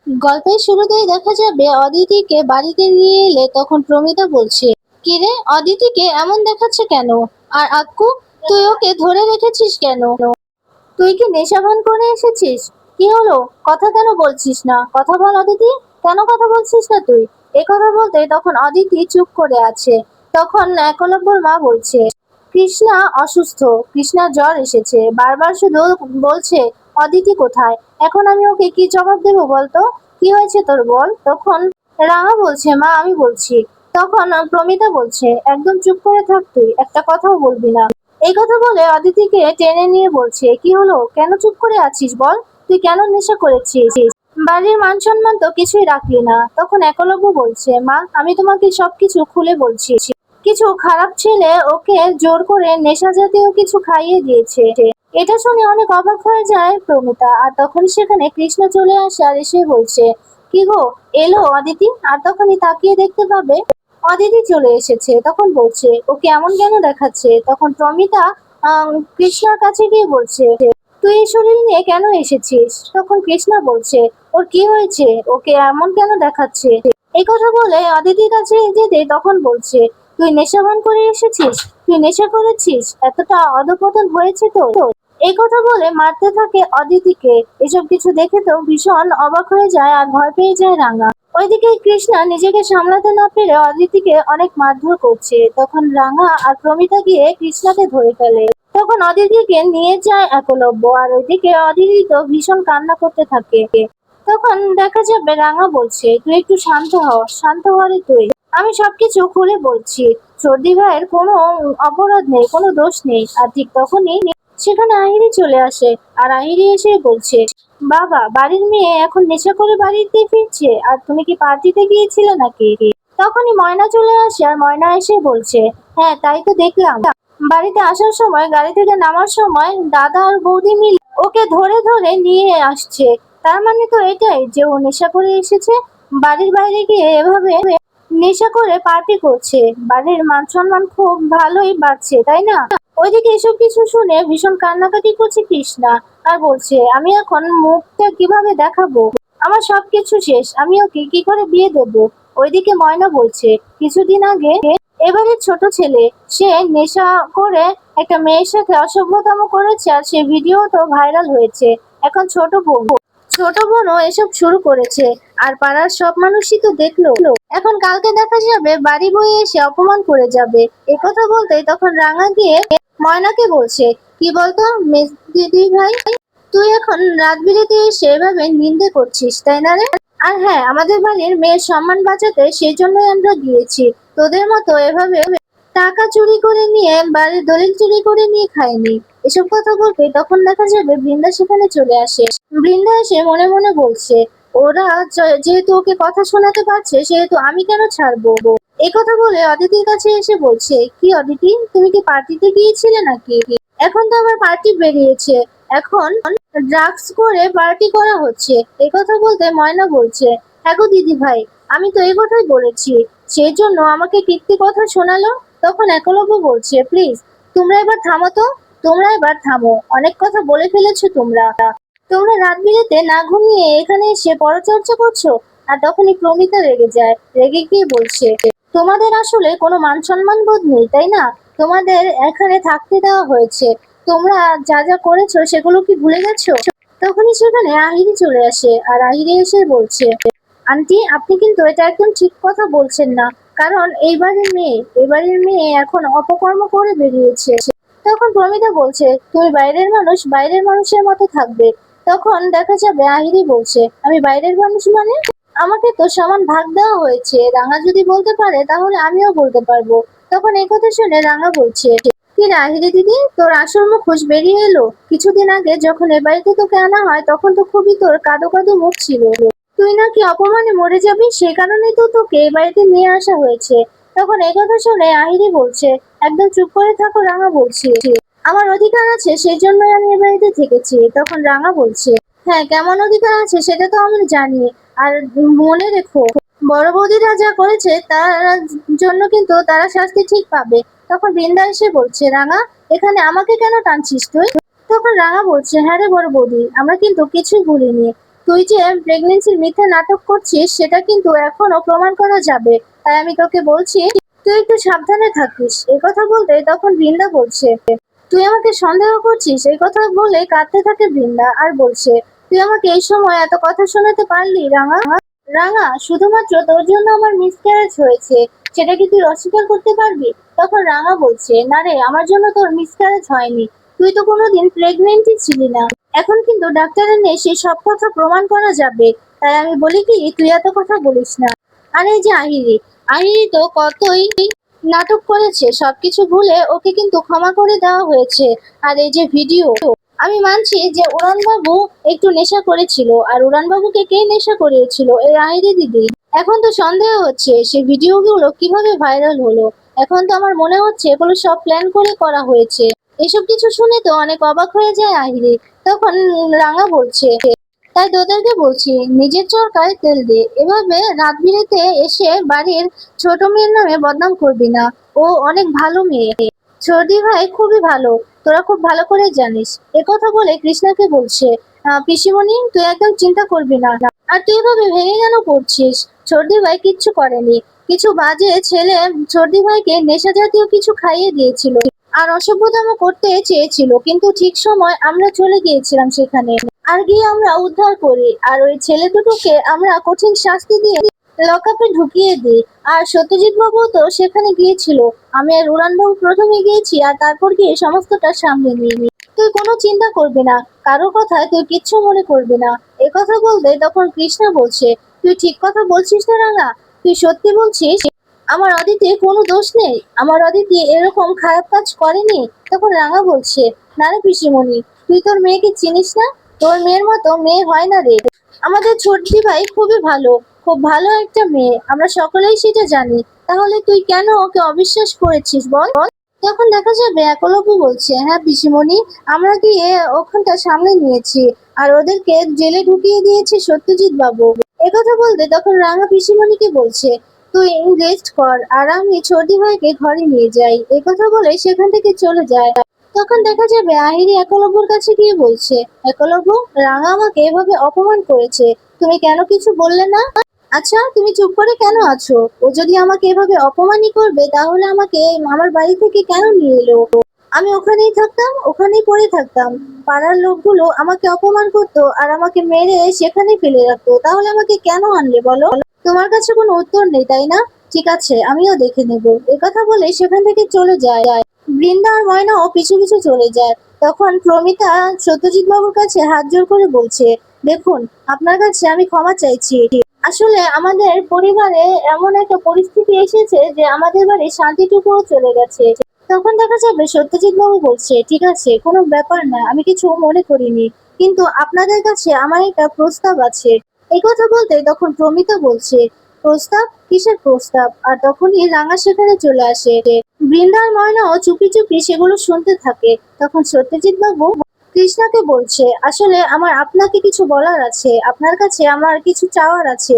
গল্পের শুরুতেই দেখা যাবে অদিতিকে বাড়িতে নিয়ে এলে তখন প্রমিতা বলছে, কিরে অদিতিকে এমন দেখাচ্ছে কেন? আর আক্কু, তুই ওকে ধরে রেখেছিস কেন? তুই কি নেশা ভান করে এসেছিস? কি হলো? কথা কেন বলছিস না? কথা বল অদিতি। কেন কথা বলছিস না তুই? এ কথা বলতে তখন অদিতি চুপ করে আছে। তখন একলব্যর মা বলছে, কৃষ্ণা অসুস্থ, কৃষ্ণার জ্বর এসেছে, বারবার শুধু বলছে অদিতি কোথায়। এখন আমি ওকে কি জবাব দেবো বলতো? কি হয়েছে তোর বল। তখন রাঙা বলছে, মা আমি বলছি। তখন প্রমিতা বলছে, একদম চুপ করে থাক, তুই একটা কথাও বলবি না। এই কথা বলে অদিতিকে টেনে নিয়ে বলছে, কি হলো, কেন চুপ করে আছিস বল। তুই কেন নেশা করেছিস? বাড়ির মান সম্মান তো কিছুই রাখলি না। তখন একলব্য বলছে, মা আমি তোমাকে সবকিছু খুলে বলছি। কিছু খারাপ ছেলে ওকে জোর করে নেশা জাতীয় কিছু খাইয়ে দিয়েছে। এটা শুনে অনেক অবাক হয়ে যায় প্রমিতা। আর তখন সেখানে কৃষ্ণ চলে আসে আর এসে বলছে, কি গো, এলো অদিতি? আর তখনই তাকিয়ে দেখতে পাবে অদিতি চলে এসেছে। তখন বলছে, ওকে এমন কেন দেখাচ্ছে? তখন প্রমিতা কৃষ্ণার কাছে গিয়ে বলছে, তুই এই শরীর নিয়ে কেন এসেছিস? তখন কৃষ্ণা বলছে, ওর কি হয়েছে, ওকে এমন কেন দেখাচ্ছে? এই কথা বলে অদিতির কাছে যেতে তখন বলছে, তুই নেশা ভান করে এসেছিস, তুই নেশা করেছিস, এতটা অধঃপতন হয়েছে তো। এই কথা বলে মারতে থাকে অদিতিকে। এসব কিছু দেখে তো ভীষণ অবাক হয়ে যায় আর ভয় পেয়ে যায় রাঙা। ওইদিকে কৃষ্ণা নিজেকে সামলাতে না পেরে অদিতিকে অনেক মারধর করছে। তখন রাঙা আর প্রমিতা গিয়ে কৃষ্ণাকে ধরে ফেলে। তখন অদিতিকে নিয়ে যায় একলব্য, আর ওইদিকে অদিতি তো ভীষণ কান্না করতে থাকে। তখন দেখা যাবে রাঙা বলছে, তুই একটু শান্ত হ, শান্ত হ রে তুই। আমি সবকিছু খুলে বলছি। সর্দি ভাইয়ের কোনো অপরাধ নেই, কোনো দোষ নেই। আর ঠিক তখনই সেখানে আহিরি চলে আসে। আর আহিরি এসে বলছে, বাবা, বাড়ির মেয়ে এখন নেশা করে বাড়িতে ফিরছে, আর তুমি কি পার্টিতে গিয়েছিলে নাকি? তখনই ময়না চলে আসে আর ময়না এসে বলছে, হ্যাঁ তাই তো দেখলাম। বাড়িতে আসার সময়, গাড়ি থেকে নামার সময় দাদা আর বৌদি মিলে ওকে ধরে ধরে নিয়ে আসছে। তার মানে তো এটাই যে ও নেশা করে এসেছে, বাড়ির বাইরে গিয়ে এভাবে নেশা করে পার্টি করছে। বাড়ির মান সম্মান খুব ভালোই বাড়ছে, তাই না? ওইদিকে এসব কিছু শুনে ভীষণ কান্নাকাটি করছে কৃষ্ণা। আর বলছে, আমি এখন মুখটা কিভাবে দেখাবো? আমার সবকিছু শেষ, আমি ওকে কি করে বিয়ে দেবো? ওইদিকে ময়না বলছে, কিছুদিন আগে এবারে ছোট ছেলে, সে নেশা করে একটা মেয়ের সাথে অসভ্যতাম করেছে, আর সে ভিডিও তো ভাইরাল হয়েছে। এখন ছোট বোনও এসব শুরু করেছে, আর পাড়ার সব মানুষই তো দেখলো। এখন কালকে দেখা যাবে বাড়ি বয়ে এসে অপমান করে যাবে। একথা বলতেই তখন রাঙা গিয়ে ময়নাকে বলছে, কি বলতো দিদি ভাই, তুই এখন রাত বিরেতে এসে এভাবে নিন্দে করছিস, তাই না রে? আর হ্যাঁ, আমাদের বাড়ির মেয়ের সম্মান বাঁচাতে সেই জন্যই আমরা গিয়েছি। তোদের মতো এভাবে টাকা চুরি করে নিয়ে, বাড়ির দলিল চুরি করে নিয়ে খাইনি। এসব কথা বলতে তখন দেখা যাবে বৃন্দা সেখানে চলে আসে। বৃন্দা এসে মনে মনে বলছে, ওরা যেহেতু ওকে কথা শোনাতে পারছে, সেহেতু আমি কেন ছাড়বো। এই কথা বলে অদিতির কাছে এসে বলছে, কি অদিতি, তুমি কি পার্টিতে গিয়েছিলে নাকি? এখন তো আবার পার্টি বেরিয়েছে, এখন ড্রাগস করে পার্টি করা হচ্ছে। এই কথা বলতে ময়না বলছে, হ্যাঁ গো দিদি ভাই, আমি তো এই কথাই বলেছি, সেই জন্য আমাকে কীর্তি কথা শোনালো। তখন একলব্য বলছে, প্লিজ তোমরা এবার থামো তো, তোমরা এবার থামো, অনেক কথা বলে ফেলেছো তোমরা। তোমরা রাত বিরেতে না ঘুমিয়ে এখানে এসে পরচর্চা করছো। আর তখনই প্রমিতা রেগে যায়, রেগে গিয়ে বলছে, তোমাদের আসলে কোনো মান সম্মান বোধ নেই, তাই না? তোমাদের এখানে থাকতে দেওয়া হয়েছে, তোমরা যা যা করেছো সেগুলো কি ভুলে গেছো? তখনই সেখানে আহিরি চলে আসে, আর আহিরি এসে বলছে, আন্টি আপনি কিন্তু এটা একদম ঠিক কথা বলছেন না। কারণ এই বাড়ির মেয়ে এখন অপকর্ম করে বেরিয়েছে। তখন প্রমিতা বলছে, তুমি বাইরের মানুষ, বাইরের মানুষের মতো থাকবে। তখন দেখা যাবে আহিরি বলছে, আমি বাইরের মানুষ মানে? আমাকে তো সমান ভাগ দেওয়া হয়েছে, রাঙা যদি বলতে পারে তাহলে আমিও বলতে পারবো। তখন এই কথা শুনে রাঙা বলছে, কি রে আহিরি দিদি, তোর আসল মুখোশ বেরিয়ে এলো। কিছুদিন আগে যখন এ বাড়িতে তোকে আনা হয় তখন তো খুবই তোর কাদো কাদো মুখ ছিল। তুই নাকি অপমানে মরে যাবি, সেই কারণেই তো তোকে এই বাড়িতে নিয়ে আসা হয়েছে। তখন এই কথা শুনে আহিরি বলছে, একদম চুপ করে থাকো রাঙা বলছি, আমার অধিকার আছে, সেই জন্যই আমি এ বাড়িতে থেকেছি। তখন রাঙা বলছে, হ্যাঁ কেমন অধিকার আছে সেটা তো আমি জানি। আর মনে রেখো, বড় বৌদিরা যা করেছে তার জন্য কিন্তু তারা শাস্তি ঠিক পাবে। তখন বৃন্দা এসে বলছে, রাঙা এখানে আমাকে কেন টানছিস তুই? তখন রাঙা বলছে, হ্যাঁ রে বড় বৌদি, আমরা কিন্তু কিছুই ভুলিনি। তুই যে প্রেগনেন্সির মিথ্যে নাটক করছিস সেটা কিন্তু এখনো প্রমাণ করা যাবে, তাই আমি তোকে বলছি তুই একটু সাবধানে থাকিস। এই কথা বলতে তখন বৃন্দা বলছে, তুই আমাকে সন্দেহ করছিস? এই কথা বলে কাঁদতে থাকে বৃন্দা আর বলছে, তুই আমাকে এই সময় এত কথা শোনাতে পারলি রাঙা? রাঙা, শুধুমাত্র তোর জন্য আমার মিসক্যারেজ হয়েছে, সেটা কি তুই অস্বীকার করতে পারবি? তখন রাঙা বলছে, না রে, আমার জন্য তোর মিসক্যারেজ হয়নি, তুই তো কোনোদিন প্রেগনেন্টই ছিলি না। এখন কিন্তু ডাক্তারের নেই, সেই সব কথা প্রমাণ করা যাবে, তাই আমি বলি কি তুই এত কথা বলিস না। আর এই যে আহিরি, আহিরি তো কতই নাটক করেছে, সবকিছু ভুলে ওকে কিন্তু ক্ষমা করে দেওয়া হয়েছে। আর এই যে ভিডিও, আমি মানছি যে উড়ানবাবু একটু নেশা করেছিল, আর উড়ানবাবুকে কে নেশা করিয়েছিল? এই আহিরি দিদি। এখন তো সন্দেহ হচ্ছে সেই ভিডিওগুলো কিভাবে ভাইরাল হলো। এখন তো আমার মনে হচ্ছে এগুলো সব প্ল্যান করে করা হয়েছে। এসব কিছু শুনে তো অনেক অবাক হয়ে যায় আহিরি। তখন রাঙা বলছে, তাই তোদেরকে বলছি, নিজের চরকায় তেল দে, এভাবে রাত বিরেতে এসে বাড়ির ছোট মেয়ের নামে বদনাম করবি না। ও অনেক ভালো মেয়ে, সর্দি ভাই খুবই ভালো, তোরা খুব ভালো করে জানিস। একথা বলে কৃষ্ণাকে বলছে, পিসিমণি তুই একদম চিন্তা করবি না, আর তুই এভাবে ভেঙে কেন পড়ছিস? সর্দি ভাই কিচ্ছু করেনি, কিছু বাজে ছেলে সর্দি ভাইকে নেশা জাতীয় কিছু খাইয়ে দিয়েছিল আর অসভ্যতম করতে চেয়েছিল, কিন্তু ঠিক সময় আমরা চলে গিয়েছিলাম সেখানে, আর গিয়ে আমরা উদ্ধার করি, আর ওই ছেলে দুটোকে আমরা কঠিন শাস্তি দিয়ে লকআপে ঢুকিয়ে দিই। আর সত্যজিৎ বাবু তো সেখানে গিয়েছিল, আমি আর উড়ান বাবু প্রথমে গিয়েছি, আর তারপর গিয়ে সমস্তটা সামলে নিয়ে নিই। তুই কোনো চিন্তা করবি না, কারোর কথায় তুই কিচ্ছু মনে করবি না। এ কথা বলতে তখন কৃষ্ণা বলছে, তুই ঠিক কথা বলছিস না রাঙা? তুই সত্যি বলছিস আমার অদিতি কোনো দোষ নেই? আমার অদিতি এরকম খারাপ কাজ করেনি? তখন রাঙা বলছে, না রে পিসিমণি, তুই তোর মেয়েকে চিনিস না? তোর মেয়ের মতো মেয়ে হয় না রে। আমাদের ছোটদি ভাই খুবই ভালো, খুব ভালো একটা মেয়ে, আমরা সকলেই সেটা জানি। তাহলে তুই কেন ওকে অবিশ্বাস করেছিস বল? তখন দেখা যাবে একলব্য বলছে, হ্যাঁ পিসিমণি, আমরা গিয়ে ওখানটা সামলে নিয়েছি, আর ওদেরকে জেলে ঢুকিয়ে দিয়েছে সত্যজিৎ বাবু। একথা বলতে তখন রাঙা পিসিমণিকে বলছে, তুই রেস্ট কর, আর আমি ছোটদি ভাইকে ঘরে নিয়ে যাই। একথা বলে সেখান থেকে চলে যায়। তখন দেখা যাবে আহিরি একলব্যর কাছে গিয়ে বলছে, একলব্য, রাঙা আমাকে এভাবে অপমান করেছে, তুমি কেন কিছু বললে না? আচ্ছা, তুমি চুপ করে কেন আছো? ও যদি আমাকে এভাবে অপমানই করবে তাহলে আমাকে আমার বাড়ি থেকে কেন নিয়ে এলো? আমি ওখানেই থাকতাম, ওখানেই পড়ে থাকতাম। পাড়ার লোকগুলো আমাকে অপমান করতো আর আমাকে মেরে সেখানেই ফেলে রাখতো, তাহলে আমাকে কেন আনলে বলো? তোমার কাছে কোনো উত্তর নেই তাই না? ঠিক আছে, আমিও দেখে নেব। একথা বলে সেখান থেকে চলে যায়। বৃন্দা আর ময়নাও পিছু পিছু চলে যায়। তখন প্রমিতা সত্যজিৎ বাবুর কাছে হাত জোড় করে বলছে, দেখুন, আপনার কাছে আমি ক্ষমা চাইছি। আসলে আমাদের পরিবারে এমন একটা পরিস্থিতি এসেছে যে আমাদের বাড়ির শান্তিটুকুও চলে গেছে। তখন দেখা যাবে সত্যজিৎ বাবু বলছে, ঠিক আছে, কোনো ব্যাপার না, আমি কিছু মনে করিনি, কিন্তু আপনাদের কাছে আমার একটা প্রস্তাব আছে। এই কথা বলতে তখন প্রমিতা বলছে, প্রস্তাব? কিসের প্রস্তাব? আর তখনই রাঙা সেখানে চলে আসে। বৃন্দার ময়নাও চুপি চুপি সেগুলো শুনতে থাকে। তখন সত্যজিৎ বাবু কৃষ্ণাকে বলছে, আসলে আমার আপনাকে কিছু বলার আছে, আপনার কাছে আমার কিছু চাওয়ার আছে।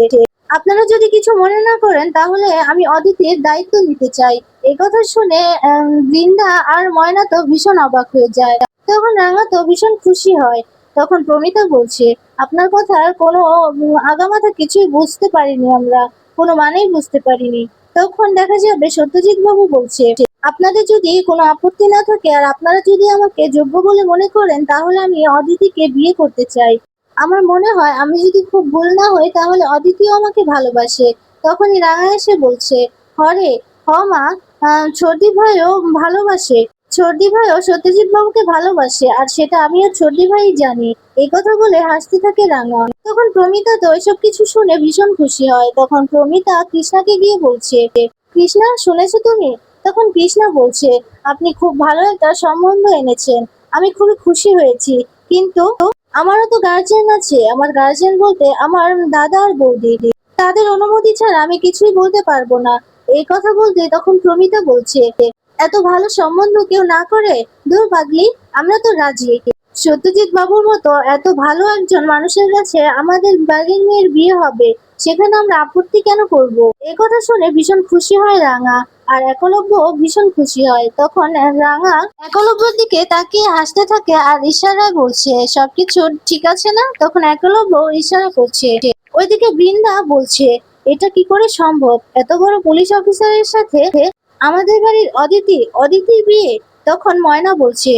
আপনারা যদি কিছু মনে না করেন তাহলে আমি অদিতির দায়িত্ব নিতে চাই। এই কথা শুনে বৃন্দা আর ময়না তো ভীষণ অবাক হয়ে যায়। তখন রাঙা তো ভীষণ খুশি হয়। তখন প্রমিতা বলছে, আপনার কথার কোনো আগামাথা কিছুই বুঝতে পারিনি আমরা, কোনো মানেই বুঝতে পারিনি। তখন দেখা যাবে সত্যজিৎ বাবু বলছে, আপনাদের যদি কোনো আপত্তি না থাকে আর আপনারা যদি আমাকে যোগ্য বলে মনে করেন তাহলে আমি অদিতিকে বিয়ে করতে চাই। আমার মনে হয় আমি যদি খুব ভুল না হই তাহলে অদিতিও আমাকে ভালোবাসে। তখনই রাঙা এসে বলছে, হরে, হ মা, ছোটদি ভাইও ভালোবাসে, ছোটদি ভাইও সত্যজিৎ বাবুকে ভালোবাসে, আর সেটা আমি আর ছোটদি ভাই জানি। এই কথা বলে হাসতে থাকে রাঙা। তখন প্রমিতা তো এসব কিছু শুনে ভীষণ খুশি হয়। তখন প্রমিতা কৃষ্ণাকে গিয়ে বলছে, কৃষ্ণা, শুনেছো তুমি? তখন কৃষ্ণা বলছে, আপনি খুব ভালো একটা সম্বন্ধ এনেছেন, আমি খুবই খুশি হয়েছি, কিন্তু আমারও তো গার্জিয়ান আছে। আমার গার্জিয়ান বলতে আমার দাদা আর বৌদি, তাদের অনুমতি ছাড়া আমি কিছুই বলতে পারবো না। এই কথা বলতে তখন প্রমিতা বলছে, এত ভালো সম্বন্ধ কেউ না করে? দূর পাগলি, আমরা তো রাজি। সত্যজিৎ বাবুর মতো এত ভালো একজন মানুষের কাছে আমাদের বাড়ির মেয়ের বিয়ে হবে, সেখানে আমরা আপত্তি কেন করব? এ কথা শুনে ভীষণ খুশি হয় রাঙা, আর একলব্য ভীষণ খুশি হয়। তখন রাঙা একলব্যের দিকে তাকিয়ে হাসতে থাকে আর ইশারায় বলছে, সবকিছু ঠিক আছে না? তখন একলব্য ইশারা করছে। ওইদিকে বৃন্দা বলছে, এটা কি করে সম্ভব? এত বড় পুলিশ অফিসারের সাথে আমাদের বাড়ির অদিতির বিয়ে? তখন ময়না বলছে,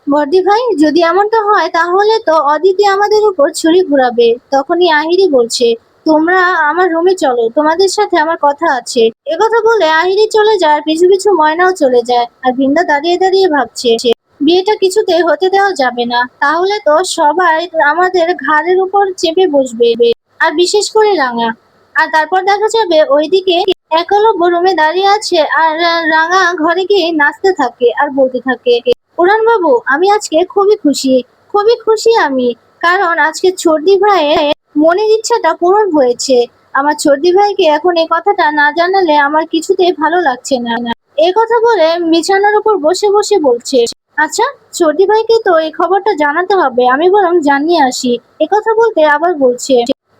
বর্দি ভাই, যদি এমনটা হয় তাহলে তো অদিতি আমাদের উপর ছুরি ঘুরাবে। তখনই আহিরি বলছে, তোমরা আমার রুমে চলো, তোমাদের সাথে আমার কথা আছে। একথা বলে আহিরি চলে যায় আর পিছু পিছু ময়নাও চলে যায়। আর বৃন্দা দাঁড়িয়ে দাঁড়িয়ে ভাবছে, বিয়েটা কিছুতে হতে দেওয়া যাবে না, তাহলে তো সবাই আমাদের ঘাড়ের উপর চেপে বসবে, আর বিশেষ করে রাঙা। আর তারপর দেখা যাবে ওইদিকে একলব্য রুমে দাঁড়িয়ে আছে আর রাঙা ঘরে গিয়ে নাচতে থাকে আর বলতে থাকে, উড়ান বাবু, আমি আজকে খুবই খুশি আমি, কারণ আজকে চর্দি ভাইয়ের মনের ইচ্ছাটা পূরণ হয়েছে। আমার চর্দি ভাইকে এখন এই কথাটা না জানালে আমার কিছুতেই ভালো লাগছে না। এই কথা বলে বিছানার উপর বসে বসে বলছে, আচ্ছা, চর্দি ভাইকে তো এই খবরটা জানাতে হবে, আমি বরং জানিয়ে আসি। এ কথা বলতে আবার বলছে,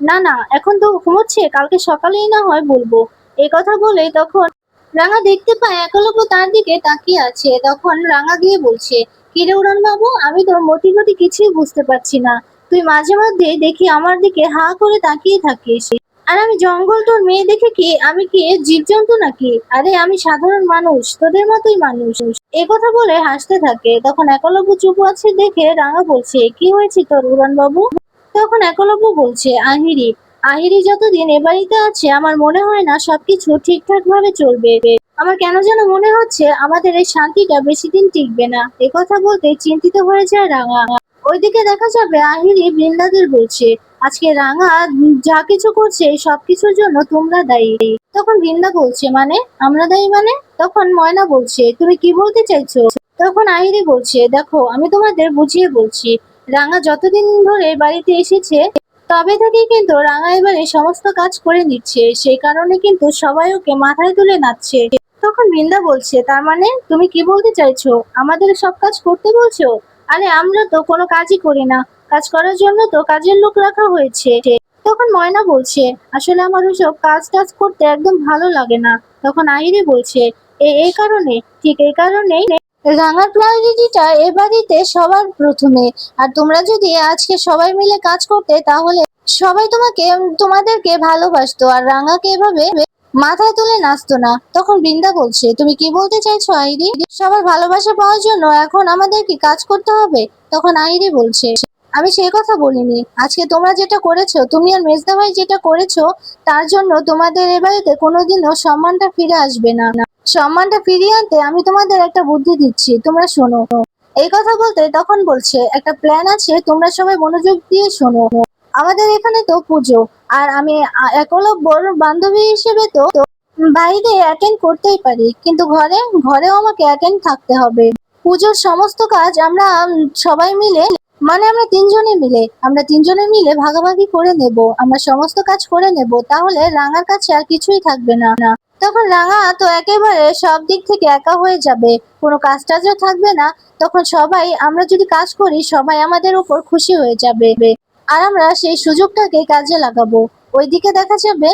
না না, এখন তো ঘুমোচ্ছে, কালকে সকালেই না হয় বলবো। এই কথা বলে তখন রাঙা দেখতে পায় একলব্য তার দিকে তাকিয়ে আছে। তখন রাঙা গিয়ে বলছে, কিরে উড়ান বাবু, আমি তোর মতি গতি কিছুই বুঝতে পারছি না। তুই মাঝে মধ্যে দেখি আমার দিকে হা করে তাকিয়ে থাকিস, আর আমি জঙ্গল, তোর মেয়ে দেখে কি আমি কি জীবজন্তু নাকি? আরে আমি সাধারণ মানুষ, তোদের মতোই মানুষ। এ কথা বলে হাসতে থাকে। তখন একলব্য চুপ আছে দেখে রাঙা বলছে, কি হয়েছে তোর উড়ান বাবু? তখন একলব্য বলছে, আহিরি যতদিন এ বাড়িতে আছে আমার মনে হয় না সবকিছু ঠিকঠাক ভাবে চলবে। আমার কেন যেন মনে হচ্ছে আমাদের এই শান্তিটা বেশি দিন টিকবে না। এ কথা বলতে চিন্তিত হয়ে যায় রাঙা। ওইদিকে দেখা যাবে আহিরি বৃন্দাদের বলছে, আজকে রাঙা যা কিছু করছে সবকিছুর জন্য তোমরা দায়ী। তখন বৃন্দা বলছে, মানে আমরা দায়ী মানে? তখন ময়না বলছে, তুমি কি বলতে চাইছো? তখন আহিরি বলছে, দেখো, আমি তোমাদের বুঝিয়ে বলছি, রাঙা যতদিন ধরে বাড়িতে এসেছে তবে থেকেই কিন্তু রাঙা এবারে সমস্ত কাজ করে নিচ্ছে, সেই কারণে কিন্তু সবাই ওকে মাথায় তুলে নাচছে। তখন বৃন্দা বলছে, তার মানে তুমি কি বলতে চাইছো আমাদের সব কাজ করতে বলছো? আরে আমরা তো কোনো কাজই করি না, কাজ করার জন্য তো কাজের লোক রাখা হয়েছে। তখন ময়না বলছে, আসলে আমার ওইসব কাজ টাজ করতে একদম ভালো লাগে না। তখন আইরি বলছে, এই কারণে, ঠিক এই কারণেই রাঙার প্রায়োরিটিটা এ বাড়িতে সবার প্রথমে। আর তোমরা যদি আজকে সবাই মিলে কাজ করতে, তাহলে সবাই তোমাদেরকে ভালোবাসতো আর রাঙাকে এভাবে মাথায় তুলে নাচতো না। তখন বৃন্দা বলছে, তুমি কি বলতে চাইছো আইরি? সবার ভালোবাসা পাওয়ার জন্য এখন আমাদের কি কাজ করতে হবে? তখন আইরি বলছে, আমি সেই কথা বলিনি। আজকে তোমরা যেটা করেছো, তুমি আর মেজদা ভাই যেটা করেছো, তার জন্য তোমাদের এ বাড়িতে কোনোদিনও সম্মানটা ফিরে আসবে না। সম্মানটা ফিরিয়ে আনতে আমি তোমাদের একটা বুদ্ধি দিচ্ছি, তোমরা শোনো। এই কথা বলতে তখন বলছে, একটা প্ল্যান আছে, তোমরা সবাই মনোযোগ দিয়ে শোনো। আমাদের এখানে তো পুজো, আর আমি একলব্যর বান্ধবী হিসেবে তো বাইরে অ্যাটেন্ড করতেই পারি, কিন্তু ঘরেও আমাকে অ্যাটেন্ড থাকতে হবে। পুজোর সমস্ত কাজ আমরা সবাই মিলে, মানে আমরা তিনজনে মিলে ভাগাভাগি করে নেব। আমরা সমস্ত কাজ করে নেব, তাহলে রাঙার কাছে আর কিছুই থাকবে না। তখন রাঙা তো একেবারে সব দিক থেকে একা হয়ে যাবে, কোনো কাজ টাজও থাকবে না। তখন আমরা যদি কাজ করি, সবাই আমাদের উপর খুশি হয়ে যাবে, আর আমরা সেই সুযোগটাকে কাজে লাগাবো। ওইদিকে দেখা যাবে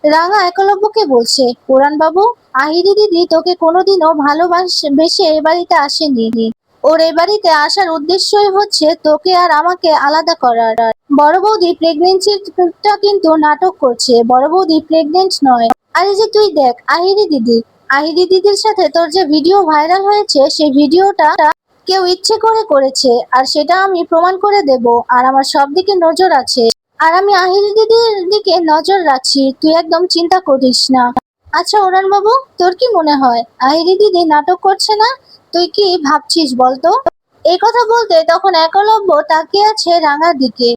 রাঙা একলব্যকে বলছে, পুরান বাবু, আহিরি দিদি তোকে কোনোদিনও ভালোবেসে এ বাড়িতে আসেনি। ওর এ বাড়িতে আসার উদ্দেশ্যই হচ্ছে তোকে আর আমাকে আলাদা করার। বড় বৌদি প্রেগনেন্সিটা কিন্তু নাটক করছে, বড় বৌদি প্রেগনেন্ট নয়। আর এই যে তুই দেখ, আহিরি দিদির সাথে তোর যে ভিডিও ভাইরাল হয়েছে, সেই ভিডিওটা কেউ ইচ্ছে করে করেছে, আর সেটা আমি প্রমাণ করে দেব। আর আমার সব দিকে নজর আছে, আর আমি আহিরি দিদির দিকে নজর রাখছি, তুই একদম চিন্তা করিস না। আচ্ছা ওরান বাবু, তোর কি মনে হয় আহিরি দিদি নাটক করছে না? তুই কি ভাবছিস বলতো? এই কথা বলতে তখন একলব্য তাকিয়ে আছে রাঙার দিকে।